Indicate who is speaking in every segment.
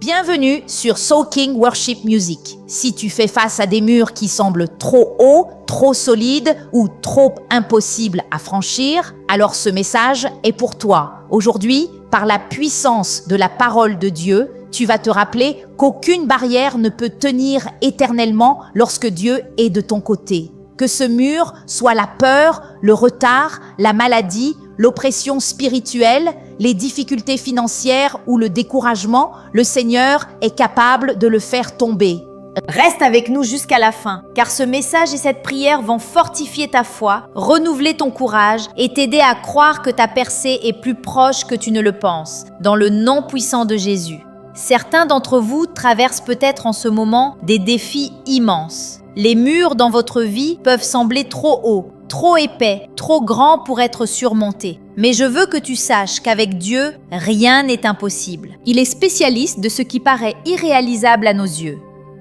Speaker 1: Bienvenue sur Soaking Worship Music. Si tu fais face à des murs qui semblent trop hauts, trop solides ou trop impossibles à franchir, alors ce message est pour toi. Aujourd'hui, par la puissance de la parole de Dieu, tu vas te rappeler qu'aucune barrière ne peut tenir éternellement lorsque Dieu est de ton côté. Que ce mur soit la peur, le retard, la maladie, l'oppression spirituelle, les difficultés financières ou le découragement, le Seigneur est capable de le faire tomber.
Speaker 2: Reste avec nous jusqu'à la fin, car ce message et cette prière vont fortifier ta foi, renouveler ton courage et t'aider à croire que ta percée est plus proche que tu ne le penses, dans le nom puissant de Jésus. Certains d'entre vous traversent peut-être en ce moment des défis immenses. Les murs dans votre vie peuvent sembler trop hauts, trop épais, trop grands pour être surmontés. Mais je veux que tu saches qu'avec Dieu, rien n'est impossible. Il est spécialiste de ce qui paraît irréalisable à nos yeux.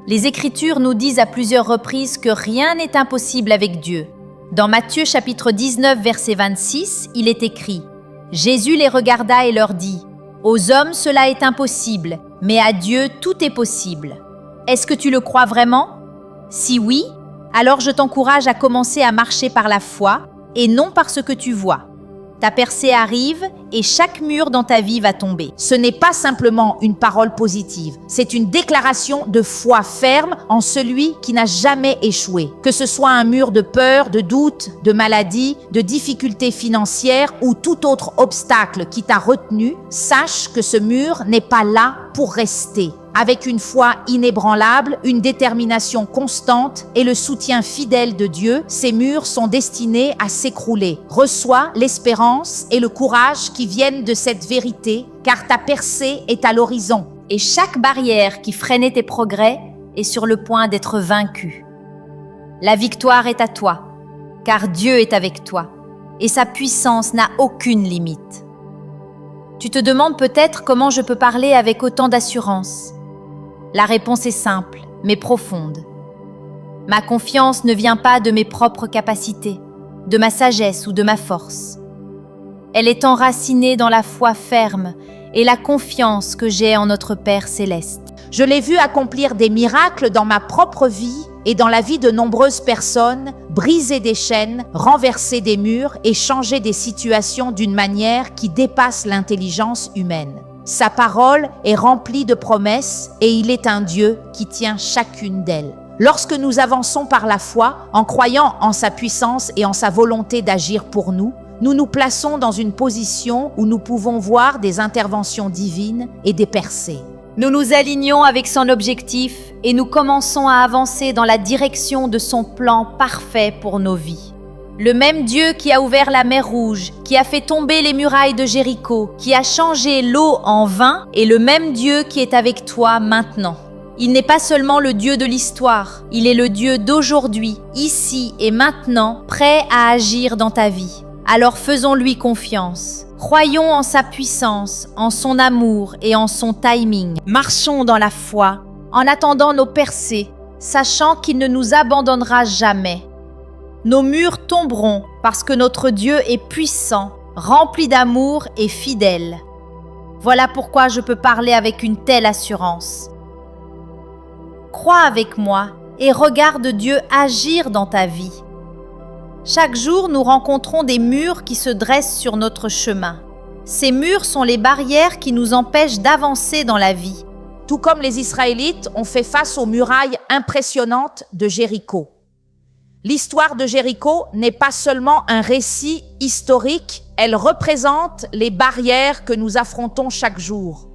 Speaker 2: Les Écritures nous disent à plusieurs reprises que rien n'est impossible avec Dieu. Dans Matthieu chapitre 19, verset 26, il est écrit « Jésus les regarda et leur dit « Aux hommes cela est impossible, mais à Dieu tout est possible. » Est-ce que tu le crois vraiment? Si oui, alors je t'encourage à commencer à marcher par la foi et non par ce que tu vois. Ta percée arrive et chaque mur dans ta vie va tomber.
Speaker 1: Ce n'est pas simplement une parole positive, c'est une déclaration de foi ferme en celui qui n'a jamais échoué. Que ce soit un mur de peur, de doute, de maladie, de difficultés financières ou tout autre obstacle qui t'a retenu, sache que ce mur n'est pas là pour rester. Avec une foi inébranlable, une détermination constante et le soutien fidèle de Dieu, ces murs sont destinés à s'écrouler. Reçois l'espérance et le courage qui viennent de cette vérité, car ta percée est à l'horizon.
Speaker 2: Et chaque barrière qui freinait tes progrès est sur le point d'être vaincue. La victoire est à toi, car Dieu est avec toi, et sa puissance n'a aucune limite. Tu te demandes peut-être comment je peux parler avec autant d'assurance. La réponse est simple, mais profonde. Ma confiance ne vient pas de mes propres capacités, de ma sagesse ou de ma force. Elle est enracinée dans la foi ferme et la confiance que j'ai en notre Père céleste.
Speaker 1: Je l'ai vu accomplir des miracles dans ma propre vie et dans la vie de nombreuses personnes, briser des chaînes, renverser des murs et changer des situations d'une manière qui dépasse l'intelligence humaine. Sa parole est remplie de promesses et il est un Dieu qui tient chacune d'elles. Lorsque nous avançons par la foi, en croyant en sa puissance et en sa volonté d'agir pour nous, nous nous plaçons dans une position où nous pouvons voir des interventions divines et des percées.
Speaker 2: Nous nous alignons avec son objectif et nous commençons à avancer dans la direction de son plan parfait pour nos vies. Le même Dieu qui a ouvert la mer Rouge, qui a fait tomber les murailles de Jéricho, qui a changé l'eau en vin, est le même Dieu qui est avec toi maintenant. Il n'est pas seulement le Dieu de l'histoire, il est le Dieu d'aujourd'hui, ici et maintenant, prêt à agir dans ta vie. Alors faisons-lui confiance. Croyons en sa puissance, en son amour et en son timing. Marchons dans la foi, en attendant nos percées, sachant qu'il ne nous abandonnera jamais. Nos murs tomberont parce que notre Dieu est puissant, rempli d'amour et fidèle. Voilà pourquoi je peux parler avec une telle assurance. Crois avec moi et regarde Dieu agir dans ta vie. Chaque jour, nous rencontrons des murs qui se dressent sur notre chemin. Ces murs sont les barrières qui nous empêchent d'avancer dans la vie.
Speaker 1: Tout comme les Israélites ont fait face aux murailles impressionnantes de Jéricho. L'histoire de Jéricho n'est pas seulement un récit historique, elle représente les barrières que nous affrontons chaque jour.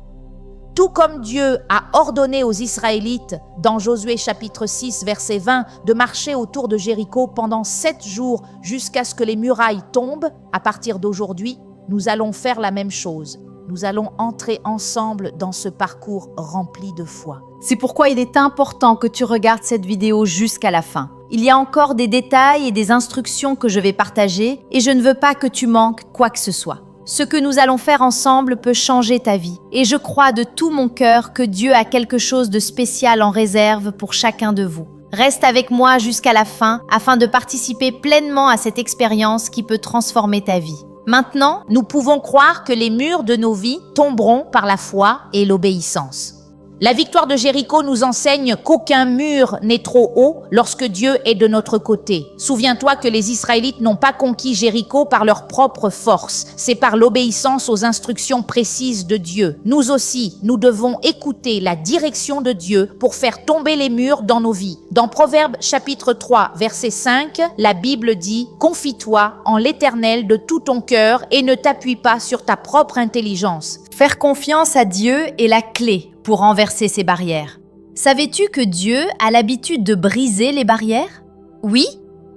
Speaker 1: Tout comme Dieu a ordonné aux Israélites, dans Josué chapitre 6, verset 20, de marcher autour de Jéricho pendant 7 jours jusqu'à ce que les murailles tombent, à partir d'aujourd'hui, nous allons faire la même chose. Nous allons entrer ensemble dans ce parcours rempli de foi.
Speaker 2: C'est pourquoi il est important que tu regardes cette vidéo jusqu'à la fin. Il y a encore des détails et des instructions que je vais partager et je ne veux pas que tu manques quoi que ce soit. Ce que nous allons faire ensemble peut changer ta vie et je crois de tout mon cœur que Dieu a quelque chose de spécial en réserve pour chacun de vous. Reste avec moi jusqu'à la fin afin de participer pleinement à cette expérience qui peut transformer ta vie.
Speaker 1: Maintenant, nous pouvons croire que les murs de nos vies tomberont par la foi et l'obéissance. La victoire de Jéricho nous enseigne qu'aucun mur n'est trop haut lorsque Dieu est de notre côté. Souviens-toi que les Israélites n'ont pas conquis Jéricho par leur propre force, c'est par l'obéissance aux instructions précises de Dieu. Nous aussi, nous devons écouter la direction de Dieu pour faire tomber les murs dans nos vies. Dans Proverbes chapitre 3, verset 5, la Bible dit « Confie-toi en l'Éternel de tout ton cœur et ne t'appuie pas sur ta propre intelligence. »
Speaker 2: Faire confiance à Dieu est la clé pour renverser ces barrières. Savais-tu que Dieu a l'habitude de briser les barrières? Oui,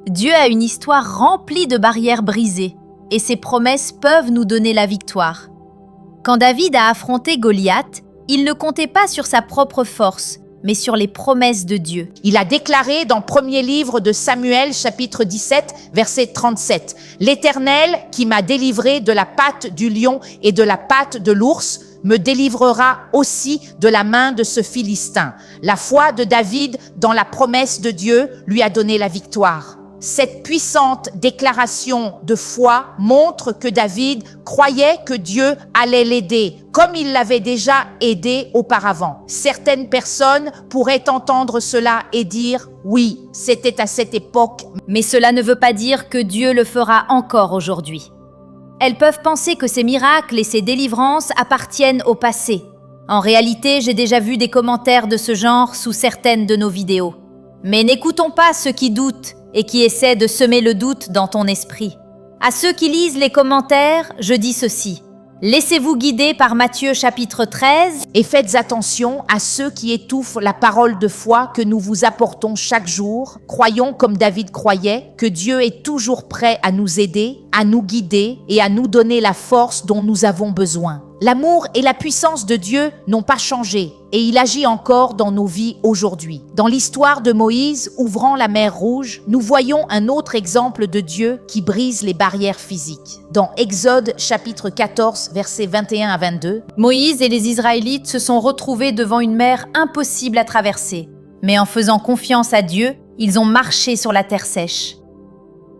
Speaker 2: Dieu a une histoire remplie de barrières brisées et ses promesses peuvent nous donner la victoire. Quand David a affronté Goliath, il ne comptait pas sur sa propre force, mais sur les promesses de Dieu.
Speaker 1: Il a déclaré dans premier livre de Samuel, chapitre 17, verset 37, « L'Éternel qui m'a délivré de la patte du lion et de la patte de l'ours, me délivrera aussi de la main de ce Philistin. » La foi de David dans la promesse de Dieu lui a donné la victoire. Cette puissante déclaration de foi montre que David croyait que Dieu allait l'aider, comme il l'avait déjà aidé auparavant. Certaines personnes pourraient entendre cela et dire « Oui, c'était à cette époque. »
Speaker 2: Mais cela ne veut pas dire que Dieu le fera encore aujourd'hui. Elles peuvent penser que ces miracles et ces délivrances appartiennent au passé. En réalité, j'ai déjà vu des commentaires de ce genre sous certaines de nos vidéos. Mais n'écoutons pas ceux qui doutent et qui essaient de semer le doute dans ton esprit. À ceux qui lisent les commentaires, je dis ceci. Laissez-vous guider par Matthieu chapitre 13
Speaker 1: et faites attention à ceux qui étouffent la parole de foi que nous vous apportons chaque jour. Croyons comme David croyait que Dieu est toujours prêt à nous aider, à nous guider et à nous donner la force dont nous avons besoin. L'amour et la puissance de Dieu n'ont pas changé et il agit encore dans nos vies aujourd'hui. Dans l'histoire de Moïse ouvrant la mer Rouge, nous voyons un autre exemple de Dieu qui brise les barrières physiques. Dans Exode chapitre 14, versets 21 à 22,
Speaker 2: Moïse et les Israélites se sont retrouvés devant une mer impossible à traverser. Mais en faisant confiance à Dieu, ils ont marché sur la terre sèche.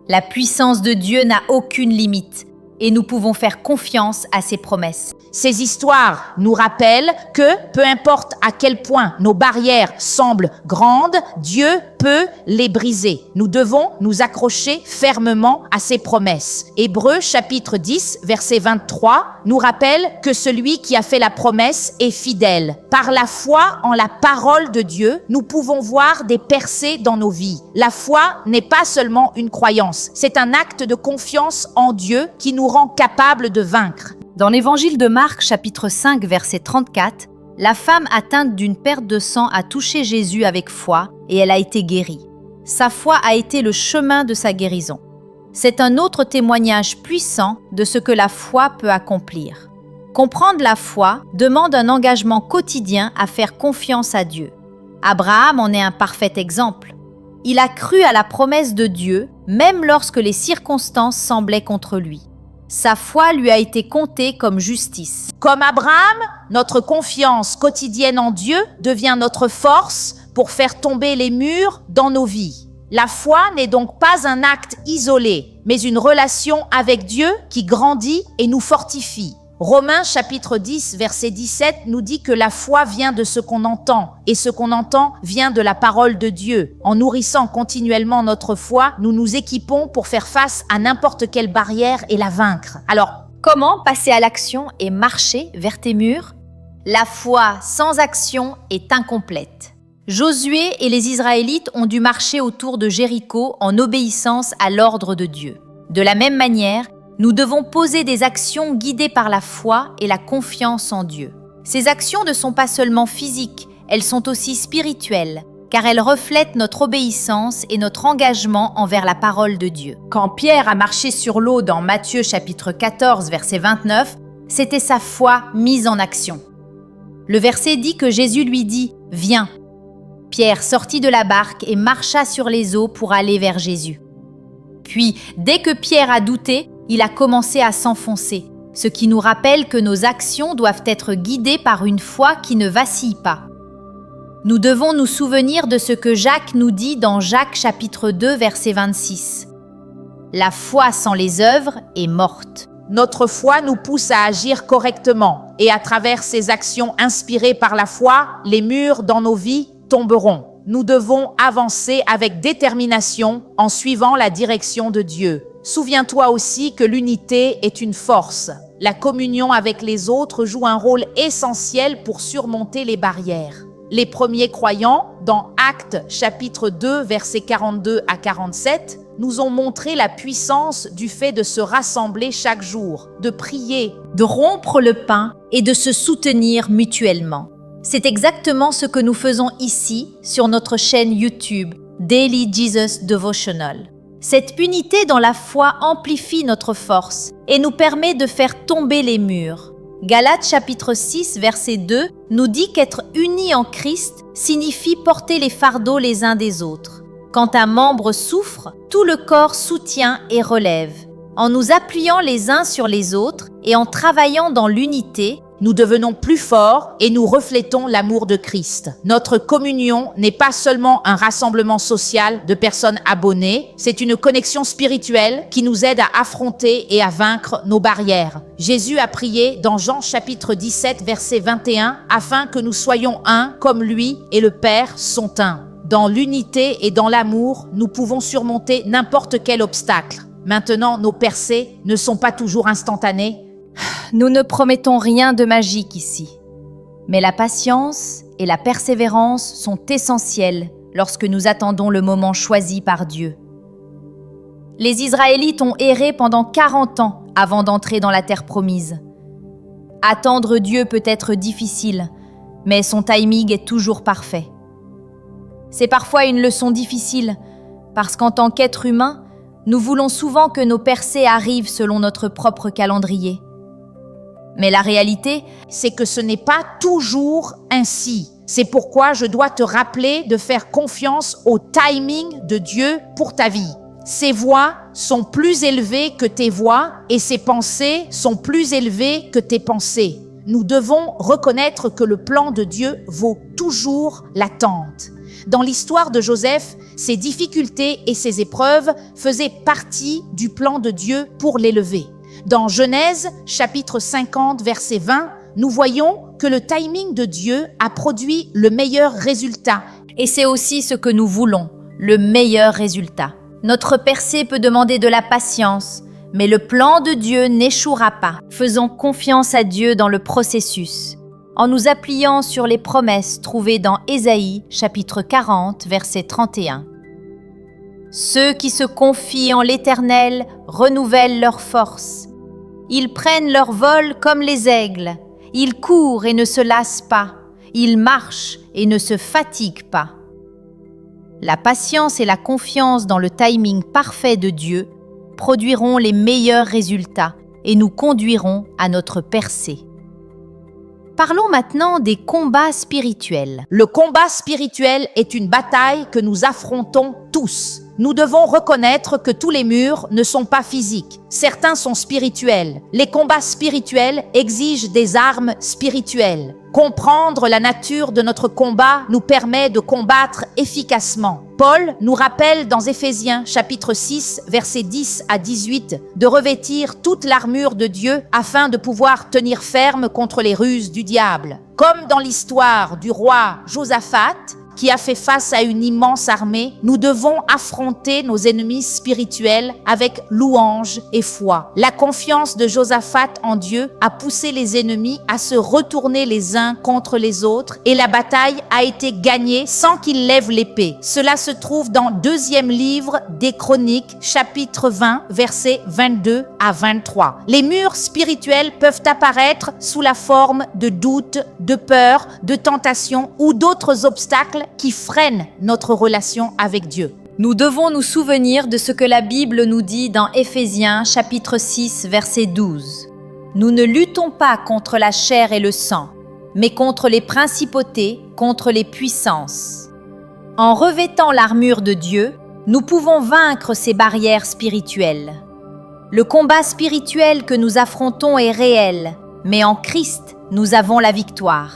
Speaker 2: La puissance de Dieu n'a aucune limite et nous pouvons faire confiance à ses promesses.
Speaker 1: Ces histoires nous rappellent que, peu importe à quel point nos barrières semblent grandes, Dieu peut les briser. Nous devons nous accrocher fermement à ses promesses. Hébreux chapitre 10, verset 23, nous rappelle que celui qui a fait la promesse est fidèle. Par la foi en la parole de Dieu, nous pouvons voir des percées dans nos vies. La foi n'est pas seulement une croyance, c'est un acte de confiance en Dieu qui nous rend capables de vaincre.
Speaker 2: Dans l'évangile de Marc, chapitre 5, verset 34, la femme atteinte d'une perte de sang a touché Jésus avec foi et elle a été guérie. Sa foi a été le chemin de sa guérison. C'est un autre témoignage puissant de ce que la foi peut accomplir. Comprendre la foi demande un engagement quotidien à faire confiance à Dieu. Abraham en est un parfait exemple. Il a cru à la promesse de Dieu, même lorsque les circonstances semblaient contre lui. Sa foi lui a été comptée comme justice.
Speaker 1: Comme Abraham, notre confiance quotidienne en Dieu devient notre force pour faire tomber les murs dans nos vies. La foi n'est donc pas un acte isolé, mais une relation avec Dieu qui grandit et nous fortifie. Romains chapitre 10, verset 17 nous dit que la foi vient de ce qu'on entend, et ce qu'on entend vient de la parole de Dieu. En nourrissant continuellement notre foi, nous nous équipons pour faire face à n'importe quelle barrière et la vaincre. Alors,
Speaker 2: comment passer à l'action et marcher vers tes murs? La foi sans action est incomplète. Josué et les Israélites ont dû marcher autour de Jéricho en obéissance à l'ordre de Dieu. De la même manière, nous devons poser des actions guidées par la foi et la confiance en Dieu. Ces actions ne sont pas seulement physiques, elles sont aussi spirituelles, car elles reflètent notre obéissance et notre engagement envers la parole de Dieu. Quand Pierre a marché sur l'eau dans Matthieu chapitre 14, verset 29, c'était sa foi mise en action. Le verset dit que Jésus lui dit « Viens ». Pierre sortit de la barque et marcha sur les eaux pour aller vers Jésus. Puis, dès que Pierre a douté, il a commencé à s'enfoncer, ce qui nous rappelle que nos actions doivent être guidées par une foi qui ne vacille pas. Nous devons nous souvenir de ce que Jacques nous dit dans Jacques chapitre 2, verset 26. La foi sans les œuvres est morte.
Speaker 1: Notre foi nous pousse à agir correctement et à travers ces actions inspirées par la foi, les murs dans nos vies tomberont. Nous devons avancer avec détermination en suivant la direction de Dieu. Souviens-toi aussi que l'unité est une force. La communion avec les autres joue un rôle essentiel pour surmonter les barrières. Les premiers croyants, dans Actes chapitre 2, versets 42 à 47, nous ont montré la puissance du fait de se rassembler chaque jour, de prier,
Speaker 2: de rompre le pain et de se soutenir mutuellement. C'est exactement ce que nous faisons ici sur notre chaîne YouTube Daily Jesus Devotional. Cette unité dans la foi amplifie notre force et nous permet de faire tomber les murs. Galates chapitre 6 verset 2 nous dit qu'être unis en Christ signifie porter les fardeaux les uns des autres. Quand un membre souffre, tout le corps soutient et relève. En nous appuyant les uns sur les autres et en travaillant dans l'unité,
Speaker 1: nous devenons plus forts et nous reflétons l'amour de Christ. Notre communion n'est pas seulement un rassemblement social de personnes abonnées, c'est une connexion spirituelle qui nous aide à affronter et à vaincre nos barrières. Jésus a prié dans Jean chapitre 17 verset 21 afin que nous soyons un comme lui et le Père sont un. Dans l'unité et dans l'amour, nous pouvons surmonter n'importe quel obstacle. Maintenant, nos percées ne sont pas toujours instantanées.
Speaker 2: Nous ne promettons rien de magique ici, mais la patience et la persévérance sont essentielles lorsque nous attendons le moment choisi par Dieu. Les Israélites ont erré pendant 40 ans avant d'entrer dans la terre promise. Attendre Dieu peut être difficile, mais son timing est toujours parfait. C'est parfois une leçon difficile, parce qu'en tant qu'être humain, nous voulons souvent que nos percées arrivent selon notre propre calendrier. Mais la réalité,
Speaker 1: c'est que ce n'est pas toujours ainsi. C'est pourquoi je dois te rappeler de faire confiance au timing de Dieu pour ta vie. Ses voies sont plus élevées que tes voies et ses pensées sont plus élevées que tes pensées. Nous devons reconnaître que le plan de Dieu vaut toujours l'attente. Dans l'histoire de Joseph, ses difficultés et ses épreuves faisaient partie du plan de Dieu pour l'élever. Dans Genèse, chapitre 50, verset 20, nous voyons que le timing de Dieu a produit le meilleur résultat.
Speaker 2: Et c'est aussi ce que nous voulons, le meilleur résultat. Notre percée peut demander de la patience, mais le plan de Dieu n'échouera pas. Faisons confiance à Dieu dans le processus, en nous appuyant sur les promesses trouvées dans Ésaïe, chapitre 40, verset 31. Ceux qui se confient en l'Éternel renouvellent leur force. Ils prennent leur vol comme les aigles. Ils courent et ne se lassent pas. Ils marchent et ne se fatiguent pas. La patience et la confiance dans le timing parfait de Dieu produiront les meilleurs résultats et nous conduiront à notre percée. Parlons maintenant des combats spirituels.
Speaker 1: Le combat spirituel est une bataille que nous affrontons tous. Nous devons reconnaître que tous les murs ne sont pas physiques. Certains sont spirituels. Les combats spirituels exigent des armes spirituelles. Comprendre la nature de notre combat nous permet de combattre efficacement. Paul nous rappelle dans Éphésiens chapitre 6, versets 10 à 18, de revêtir toute l'armure de Dieu afin de pouvoir tenir ferme contre les ruses du diable. Comme dans l'histoire du roi Josaphat, qui a fait face à une immense armée, nous devons affronter nos ennemis spirituels avec louange et foi. La confiance de Josaphat en Dieu a poussé les ennemis à se retourner les uns contre les autres et la bataille a été gagnée sans qu'ils lèvent l'épée. Cela se trouve dans 2e livre des Chroniques, chapitre 20, versets 22 à 23. Les murs spirituels peuvent apparaître sous la forme de doutes, de peurs, de tentations ou d'autres obstacles qui freinent notre relation avec Dieu.
Speaker 2: Nous devons nous souvenir de ce que la Bible nous dit dans Éphésiens chapitre 6 verset 12. Nous ne luttons pas contre la chair et le sang, mais contre les principautés, contre les puissances. En revêtant l'armure de Dieu, nous pouvons vaincre ces barrières spirituelles. Le combat spirituel que nous affrontons est réel, mais en Christ, nous avons la victoire.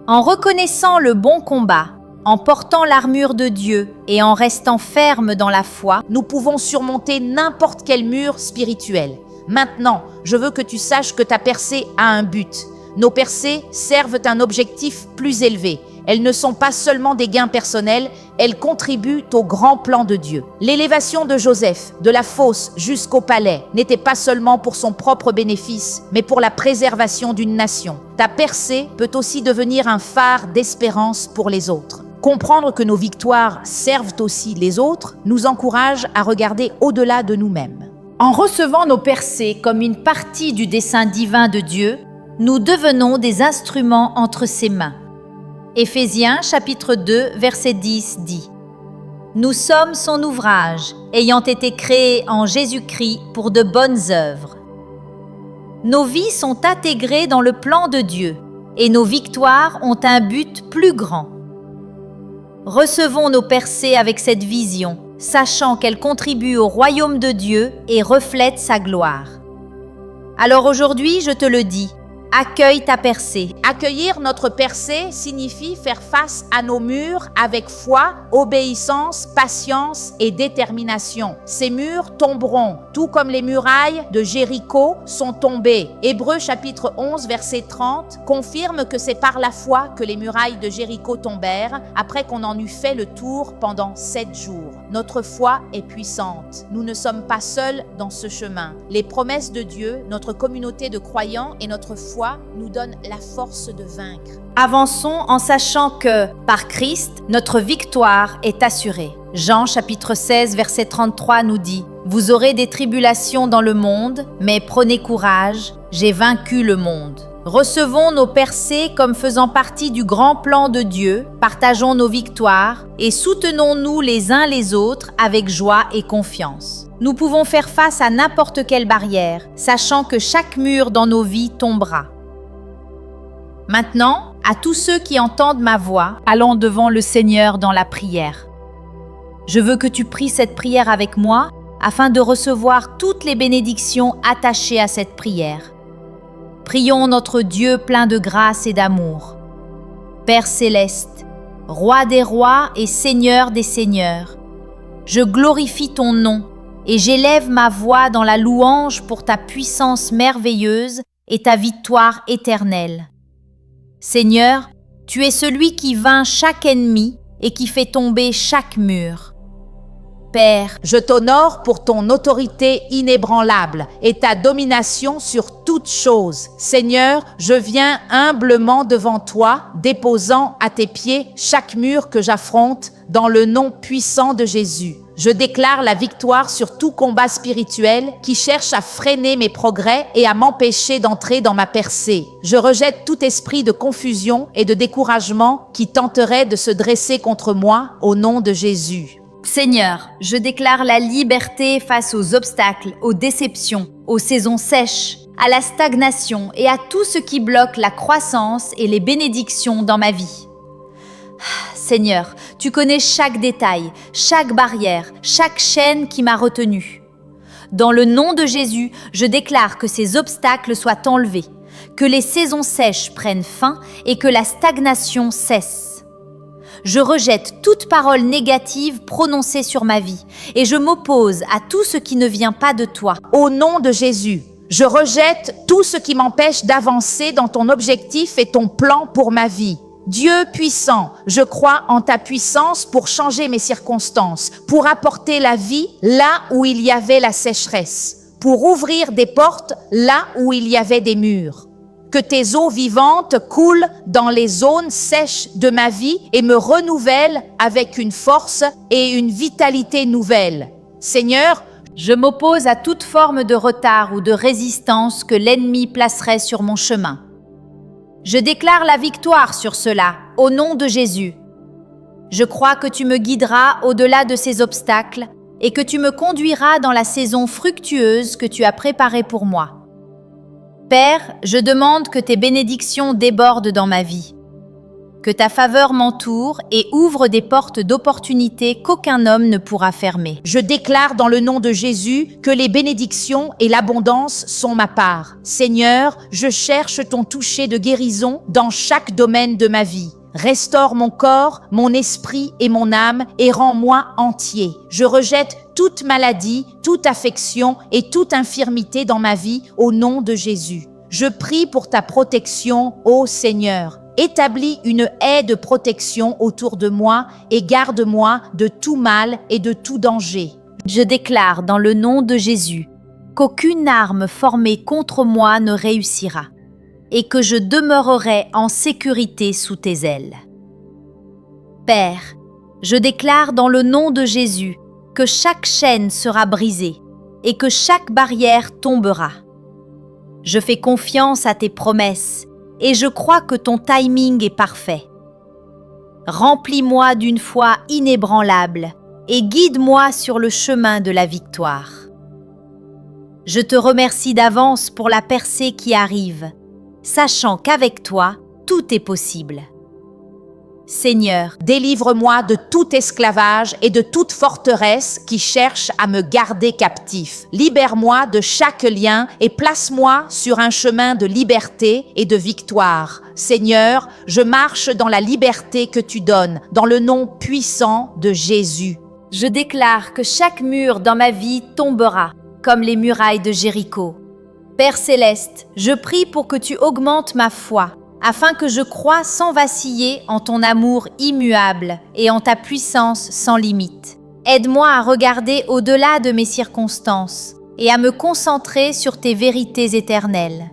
Speaker 2: En reconnaissant le bon combat, en portant l'armure de Dieu et en restant ferme dans la foi,
Speaker 1: nous pouvons surmonter n'importe quel mur spirituel. Maintenant, je veux que tu saches que ta percée a un but. Nos percées servent un objectif plus élevé. Elles ne sont pas seulement des gains personnels, elles contribuent au grand plan de Dieu. L'élévation de Joseph, de la fosse jusqu'au palais, n'était pas seulement pour son propre bénéfice, mais pour la préservation d'une nation. Ta percée peut aussi devenir un phare d'espérance pour les autres. Comprendre que nos victoires servent aussi les autres nous encourage à regarder au-delà de nous-mêmes.
Speaker 2: En recevant nos percées comme une partie du dessein divin de Dieu, nous devenons des instruments entre ses mains. Éphésiens chapitre 2, verset 10 dit « Nous sommes son ouvrage, ayant été créés en Jésus-Christ pour de bonnes œuvres. » Nos vies sont intégrées dans le plan de Dieu et nos victoires ont un but plus grand. Recevons nos percées avec cette vision, sachant qu'elles contribuent au royaume de Dieu et reflètent sa gloire. Alors aujourd'hui, je te le dis, accueille ta percée.
Speaker 1: Accueillir notre percée signifie faire face à nos murs avec foi, obéissance, patience et détermination. Ces murs tomberont, tout comme les murailles de Jéricho sont tombées. Hébreux chapitre 11 verset 30 confirme que c'est par la foi que les murailles de Jéricho tombèrent après qu'on en eut fait le tour pendant 7 jours. Notre foi est puissante. Nous ne sommes pas seuls dans ce chemin. Les promesses de Dieu, notre communauté de croyants et notre foi nous donne la force de vaincre.
Speaker 2: Avançons en sachant que, par Christ, notre victoire est assurée. Jean chapitre 16, verset 33 nous dit « Vous aurez des tribulations dans le monde, mais prenez courage, j'ai vaincu le monde. » Recevons nos percées comme faisant partie du grand plan de Dieu, partageons nos victoires et soutenons-nous les uns les autres avec joie et confiance. Nous pouvons faire face à n'importe quelle barrière, sachant que chaque mur dans nos vies tombera. Maintenant, à tous ceux qui entendent ma voix, allons devant le Seigneur dans la prière. Je veux que tu pries cette prière avec moi afin de recevoir toutes les bénédictions attachées à cette prière. Prions notre Dieu plein de grâce et d'amour. Père céleste, Roi des rois et Seigneur des seigneurs, je glorifie ton nom et j'élève ma voix dans la louange pour ta puissance merveilleuse et ta victoire éternelle. Seigneur, tu es celui qui vainc chaque ennemi et qui fait tomber chaque mur. Père,
Speaker 1: je t'honore pour ton autorité inébranlable et ta domination sur toute chose. Seigneur, je viens humblement devant toi, déposant à tes pieds chaque mur que j'affronte dans le nom puissant de Jésus. Je déclare la victoire sur tout combat spirituel qui cherche à freiner mes progrès et à m'empêcher d'entrer dans ma percée. Je rejette tout esprit de confusion et de découragement qui tenterait de se dresser contre moi au nom de Jésus.
Speaker 2: Seigneur, je déclare la liberté face aux obstacles, aux déceptions, aux saisons sèches, à la stagnation et à tout ce qui bloque la croissance et les bénédictions dans ma vie. Seigneur, tu connais chaque détail, chaque barrière, chaque chaîne qui m'a retenu. Dans le nom de Jésus, je déclare que ces obstacles soient enlevés, que les saisons sèches prennent fin et que la stagnation cesse. Je rejette toute parole négative prononcée sur ma vie et je m'oppose à tout ce qui ne vient pas de toi.
Speaker 1: Au nom de Jésus, je rejette tout ce qui m'empêche d'avancer dans ton objectif et ton plan pour ma vie. Dieu puissant, je crois en ta puissance pour changer mes circonstances, pour apporter la vie là où il y avait la sécheresse, pour ouvrir des portes là où il y avait des murs. Que tes eaux vivantes coulent dans les zones sèches de ma vie et me renouvellent avec une force et une vitalité nouvelles. Seigneur,
Speaker 2: je m'oppose à toute forme de retard ou de résistance que l'ennemi placerait sur mon chemin. Je déclare la victoire sur cela, au nom de Jésus. Je crois que tu me guideras au-delà de ces obstacles et que tu me conduiras dans la saison fructueuse que tu as préparée pour moi. Père, je demande que tes bénédictions débordent dans ma vie, que ta faveur m'entoure et ouvre des portes d'opportunités qu'aucun homme ne pourra fermer.
Speaker 1: Je déclare dans le nom de Jésus que les bénédictions et l'abondance sont ma part. Seigneur, je cherche ton toucher de guérison dans chaque domaine de ma vie. Restaure mon corps, mon esprit et mon âme et rends-moi entier. Je rejette toute maladie, toute affection et toute infirmité dans ma vie au nom de Jésus. Je prie pour ta protection, ô Seigneur. Établis une haie de protection autour de moi et garde-moi de tout mal et de tout danger.
Speaker 2: Je déclare dans le nom de Jésus qu'aucune arme formée contre moi ne réussira et que je demeurerai en sécurité sous tes ailes. Père, je déclare dans le nom de Jésus que chaque chaîne sera brisée et que chaque barrière tombera. Je fais confiance à tes promesses et je crois que ton timing est parfait. Remplis-moi d'une foi inébranlable et guide-moi sur le chemin de la victoire. Je te remercie d'avance pour la percée qui arrive, sachant qu'avec toi, tout est possible. Seigneur,
Speaker 1: délivre-moi de tout esclavage et de toute forteresse qui cherche à me garder captif. Libère-moi de chaque lien et place-moi sur un chemin de liberté et de victoire. Seigneur, je marche dans la liberté que tu donnes, dans le nom puissant de Jésus.
Speaker 2: Je déclare que chaque mur dans ma vie tombera, comme les murailles de Jéricho. Père céleste, je prie pour que tu augmentes ma foi, afin que je croie sans vaciller en ton amour immuable et en ta puissance sans limite. Aide-moi à regarder au-delà de mes circonstances et à me concentrer sur tes vérités éternelles.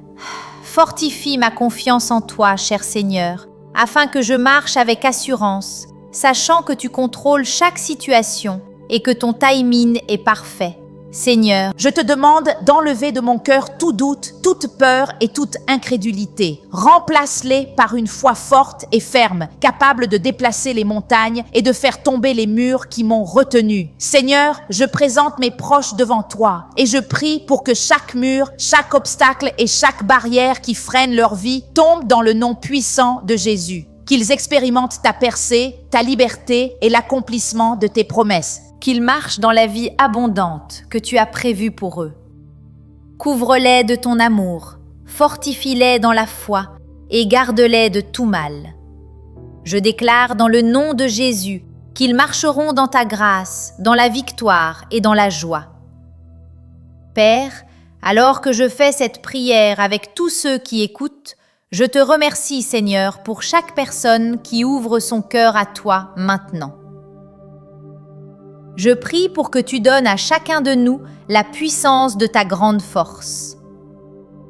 Speaker 2: Fortifie ma confiance en toi, cher Seigneur, afin que je marche avec assurance, sachant que tu contrôles chaque situation et que ton timing est parfait. Seigneur,
Speaker 1: je te demande d'enlever de mon cœur tout doute, toute peur et toute incrédulité. Remplace-les par une foi forte et ferme, capable de déplacer les montagnes et de faire tomber les murs qui m'ont retenu. Seigneur, je présente mes proches devant toi et je prie pour que chaque mur, chaque obstacle et chaque barrière qui freine leur vie tombe dans le nom puissant de Jésus. Qu'ils expérimentent ta percée, ta liberté et l'accomplissement de tes promesses.
Speaker 2: Qu'ils marchent dans la vie abondante que tu as prévue pour eux. Couvre-les de ton amour, fortifie-les dans la foi et garde-les de tout mal. Je déclare dans le nom de Jésus qu'ils marcheront dans ta grâce, dans la victoire et dans la joie. Père, alors que je fais cette prière avec tous ceux qui écoutent, je te remercie, Seigneur, pour chaque personne qui ouvre son cœur à toi maintenant. Je prie pour que tu donnes à chacun de nous la puissance de ta grande force.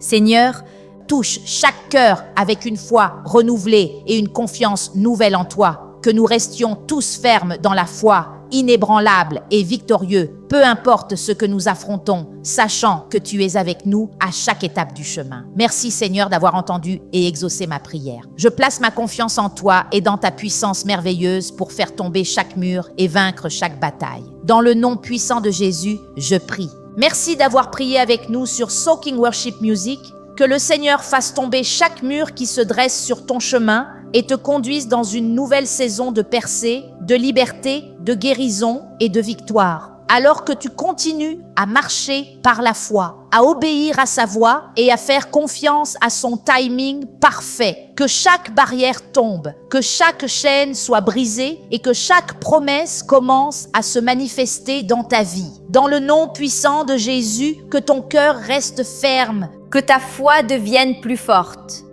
Speaker 2: Seigneur,
Speaker 1: touche chaque cœur avec une foi renouvelée et une confiance nouvelle en toi. Que nous restions tous fermes dans la foi, inébranlables et victorieux, peu importe ce que nous affrontons, sachant que tu es avec nous à chaque étape du chemin. Merci Seigneur d'avoir entendu et exaucé ma prière. Je place ma confiance en toi et dans ta puissance merveilleuse pour faire tomber chaque mur et vaincre chaque bataille. Dans le nom puissant de Jésus, je prie. Merci d'avoir prié avec nous sur Soaking Worship Music. Que le Seigneur fasse tomber chaque mur qui se dresse sur ton chemin et te conduise dans une nouvelle saison de percée, de liberté, de guérison et de victoire. Alors que tu continues à marcher par la foi, à obéir à sa voix et à faire confiance à son timing parfait. Que chaque barrière tombe, que chaque chaîne soit brisée et que chaque promesse commence à se manifester dans ta vie. Dans le nom puissant de Jésus, que ton cœur reste ferme,
Speaker 2: que ta foi devienne plus forte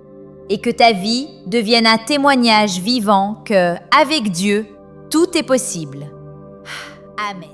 Speaker 2: et que ta vie devienne un témoignage vivant que, avec Dieu, tout est possible. Amen.